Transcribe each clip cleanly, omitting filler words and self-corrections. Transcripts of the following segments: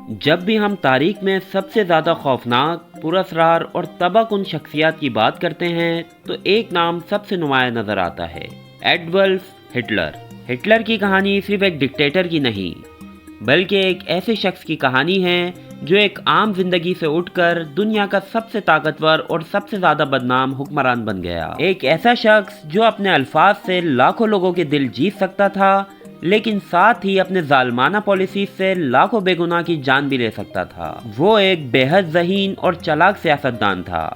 جب بھی ہم تاریخ میں سب سے زیادہ خوفناک، پراسرار اور تباہ کن شخصیات کی بات کرتے ہیں تو ایک نام سب سے نمایاں نظر آتا ہے: ایڈولف ہٹلر۔ ہٹلر کی کہانی صرف ایک ڈکٹیٹر کی نہیں، بلکہ ایک ایسے شخص کی کہانی ہے جو ایک عام زندگی سے اٹھ کر دنیا کا سب سے طاقتور اور سب سے زیادہ بدنام حکمران بن گیا۔ ایک ایسا شخص جو اپنے الفاظ سے لاکھوں لوگوں کے دل جیت سکتا تھا، لیکن ساتھ ہی اپنے ظالمانہ پالیسیز سے لاکھوں بے گناہ کی جان بھی لے سکتا تھا۔ وہ ایک بے حد ذہین اور چالاک سیاستدان تھا،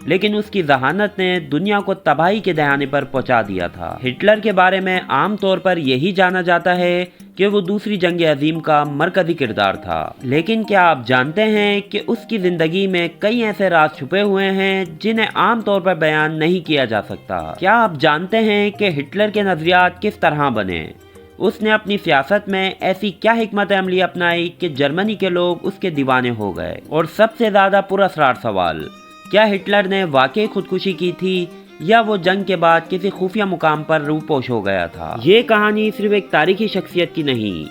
لیکن اس کی ذہانت نے دنیا کو تباہی کے دہانے پر پہنچا دیا تھا۔ ہٹلر کے بارے میں عام طور پر یہی جانا جاتا ہے کہ وہ دوسری جنگ عظیم کا مرکزی کردار تھا، لیکن کیا آپ جانتے ہیں کہ اس کی زندگی میں کئی ایسے راز چھپے ہوئے ہیں جنہیں عام طور پر بیان نہیں کیا جا سکتا؟ کیا آپ جانتے ہیں کہ ہٹلر کے نظریات کس طرح بنے؟ اس نے اپنی سیاست میں ایسی کیا حکمت عملی اپنائی کہ جرمنی کے لوگ اس کے دیوانے ہو گئے؟ اور سب سے زیادہ پراسرار سوال، کیا ہٹلر نے واقعی خودکشی کی تھی یا وہ جنگ کے بعد کسی خفیہ مقام پر روپوش ہو گیا تھا؟ یہ کہانی صرف ایک تاریخی شخصیت کی نہیں،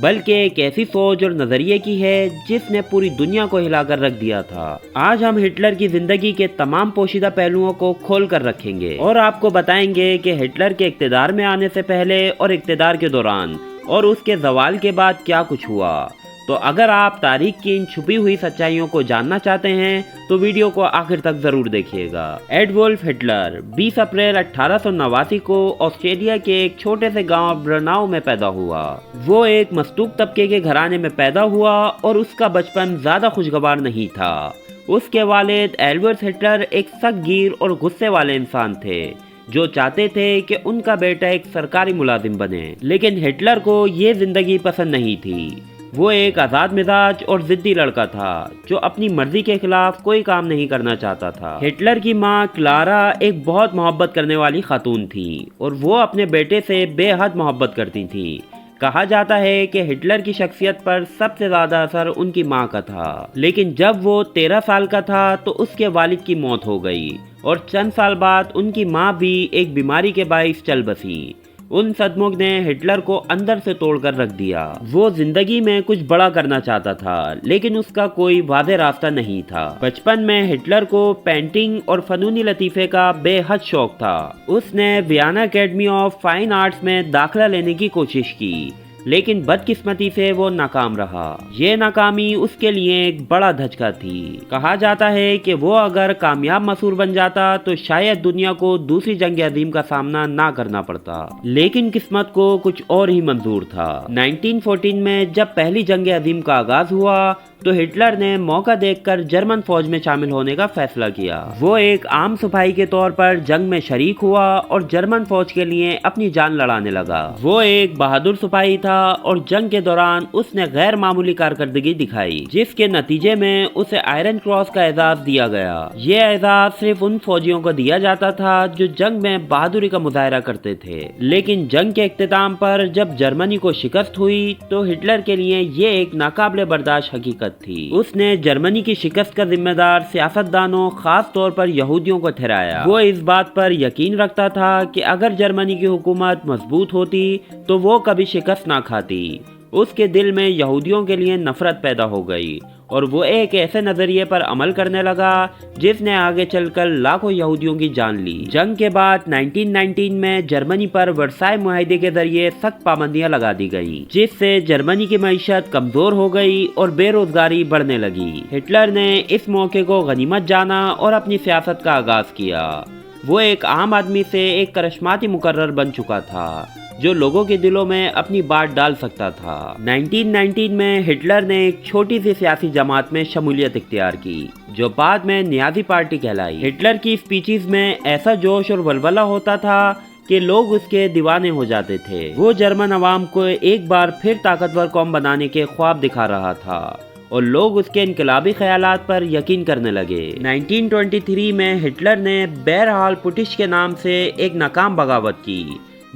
بلکہ ایک ایسی سوچ اور نظریے کی ہے جس نے پوری دنیا کو ہلا کر رکھ دیا تھا۔ آج ہم ہٹلر کی زندگی کے تمام پوشیدہ پہلوؤں کو کھول کر رکھیں گے اور آپ کو بتائیں گے کہ ہٹلر کے اقتدار میں آنے سے پہلے اور اقتدار کے دوران اور اس کے زوال کے بعد کیا کچھ ہوا۔ تو اگر آپ تاریخ کی ان چھپی ہوئی سچائیوں کو جاننا چاہتے ہیں تو ویڈیو کو آخر تک ضرور دیکھیے گا۔ ایڈولف ہٹلر 20 اپریل 1889 کو آسٹریلیا کے ایک چھوٹے سے گاؤں برناؤ میں پیدا ہوا۔ وہ ایک مستوق طبقے کے گھرانے میں پیدا ہوا اور اس کا بچپن زیادہ خوشگوار نہیں تھا۔ اس کے والد ایڈولف ہٹلر ایک سخت گیر اور غصے والے انسان تھے جو چاہتے تھے کہ ان کا بیٹا ایک سرکاری ملازم بنے، لیکن ہٹلر کو یہ زندگی پسند نہیں تھی۔ وہ ایک آزاد مزاج اور ضدی لڑکا تھا جو اپنی مرضی کے خلاف کوئی کام نہیں کرنا چاہتا تھا۔ ہٹلر کی ماں کلارا ایک بہت محبت کرنے والی خاتون تھی اور وہ اپنے بیٹے سے بے حد محبت کرتی تھی۔ کہا جاتا ہے کہ ہٹلر کی شخصیت پر سب سے زیادہ اثر ان کی ماں کا تھا، لیکن جب وہ 13 سال کا تھا تو اس کے والد کی موت ہو گئی اور چند سال بعد ان کی ماں بھی ایک بیماری کے باعث چل بسی۔ ان صدموں نے ہٹلر کو اندر سے توڑ کر رکھ دیا۔ وہ زندگی میں کچھ بڑا کرنا چاہتا تھا، لیکن اس کا کوئی واضح راستہ نہیں تھا۔ بچپن میں ہٹلر کو پینٹنگ اور فنونی لطیفے کا بے حد شوق تھا۔ اس نے Vienna academy of fine arts میں داخلہ لینے کی کوشش کی، لیکن بدقسمتی سے وہ ناکام رہا۔ یہ ناکامی اس کے لیے ایک بڑا دھچکا تھی۔ کہا جاتا ہے کہ وہ اگر کامیاب مصور بن جاتا تو شاید دنیا کو دوسری جنگ عظیم کا سامنا نہ کرنا پڑتا، لیکن قسمت کو کچھ اور ہی منظور تھا۔ 1914 میں جب پہلی جنگ عظیم کا آغاز ہوا تو ہٹلر نے موقع دیکھ کر جرمن فوج میں شامل ہونے کا فیصلہ کیا۔ وہ ایک عام سپاہی کے طور پر جنگ میں شریک ہوا اور جرمن فوج کے لیے اپنی جان لڑانے لگا۔ وہ ایک بہادر سپاہی تھا اور جنگ کے دوران اس نے غیر معمولی کارکردگی دکھائی، جس کے نتیجے میں اسے آئرن کراس کا اعزاز دیا گیا۔ یہ اعزاز صرف ان فوجیوں کو دیا جاتا تھا جو جنگ میں بہادری کا مظاہرہ کرتے تھے، لیکن جنگ کے اختتام پر جب جرمنی کو شکست ہوئی تو ہٹلر کے لیے یہ ایک ناقابل برداشت حقیقت تھی۔ اس نے جرمنی کی شکست کا ذمہ دار سیاستدانوں، خاص طور پر یہودیوں کو ٹھہرایا۔ وہ اس بات پر یقین رکھتا تھا کہ اگر جرمنی کی حکومت مضبوط ہوتی تو وہ کبھی شکست نہ کھاتی۔ اس کے دل میں یہودیوں کے لیے نفرت پیدا ہو گئی اور وہ ایک ایسے نظریے پر عمل کرنے لگا جس نے آگے چل کر لاکھوں یہودیوں کی جان لی۔ جنگ کے بعد 1919 میں جرمنی پر ورسائے معاہدے کے ذریعے سخت پابندیاں لگا دی گئیں، جس سے جرمنی کی معیشت کمزور ہو گئی اور بے روزگاری بڑھنے لگی۔ ہٹلر نے اس موقع کو غنیمت جانا اور اپنی سیاست کا آغاز کیا۔ وہ ایک عام آدمی سے ایک کرشماتی مقرر بن چکا تھا جو لوگوں کے دلوں میں اپنی بات ڈال سکتا تھا۔ 1919 میں ہٹلر نے ایک چھوٹی سی سیاسی جماعت میں شمولیت اختیار کی جو بعد میں نیازی پارٹی کہلائی۔ ہٹلر کی اسپیچز میں ایسا جوش اور ولولہ ہوتا تھا کہ لوگ اس کے دیوانے ہو جاتے تھے۔ وہ جرمن عوام کو ایک بار پھر طاقتور قوم بنانے کے خواب دکھا رہا تھا اور لوگ اس کے انقلابی خیالات پر یقین کرنے لگے۔ 1923 میں ہٹلر نے بہرحال پوٹش کے نام سے ایک ناکام بغاوت کی